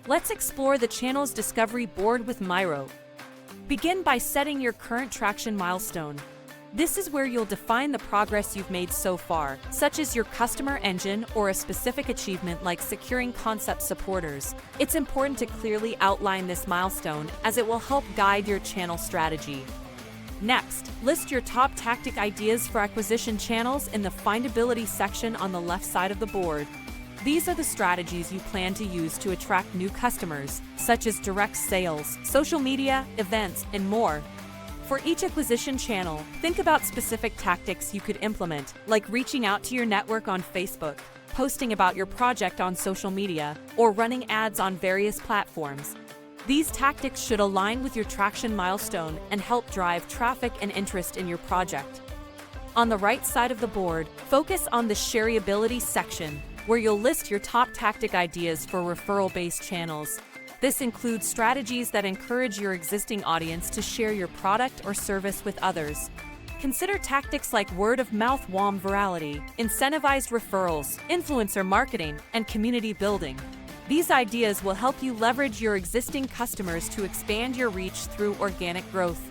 Let's explore the channel's discovery board with Miro. Begin by setting your current traction milestone. This is where you'll define the progress you've made so far, such as your customer engine or a specific achievement like securing concept supporters. It's important to clearly outline this milestone as it will help guide your channel strategy. Next, list your top tactic ideas for acquisition channels in the Findability section on the left side of the board. These are the strategies you plan to use to attract new customers, such as direct sales, social media, events, and more. For each acquisition channel, think about specific tactics you could implement, like reaching out to your network on Facebook, posting about your project on social media, or running ads on various platforms. These tactics should align with your traction milestone and help drive traffic and interest in your project. On the right side of the board, focus on the Shareability section, where you'll list your top tactic ideas for referral-based channels. This includes strategies that encourage your existing audience to share your product or service with others. Consider tactics like word-of-mouth virality, incentivized referrals, influencer marketing, and community building. These ideas will help you leverage your existing customers to expand your reach through organic growth.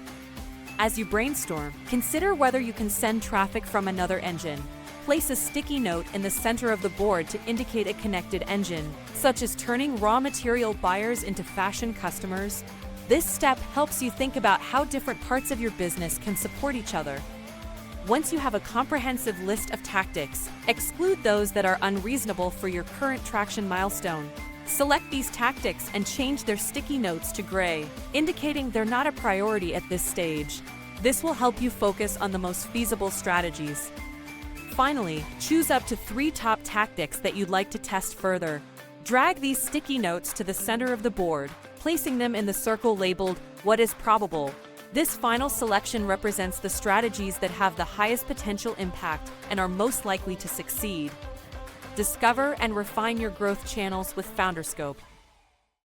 As you brainstorm, consider whether you can send traffic from another engine. Place a sticky note in the center of the board to indicate a connected engine, such as turning raw material buyers into fashion customers. This step helps you think about how different parts of your business can support each other. Once you have a comprehensive list of tactics, exclude those that are unreasonable for your current traction milestone. Select these tactics and change their sticky notes to gray, indicating they're not a priority at this stage. This will help you focus on the most feasible strategies. Finally, choose up to 3 top tactics that you'd like to test further. Drag these sticky notes to the center of the board, placing them in the circle labeled "What is probable?" This final selection represents the strategies that have the highest potential impact and are most likely to succeed. Discover and refine your growth channels with Founderscope.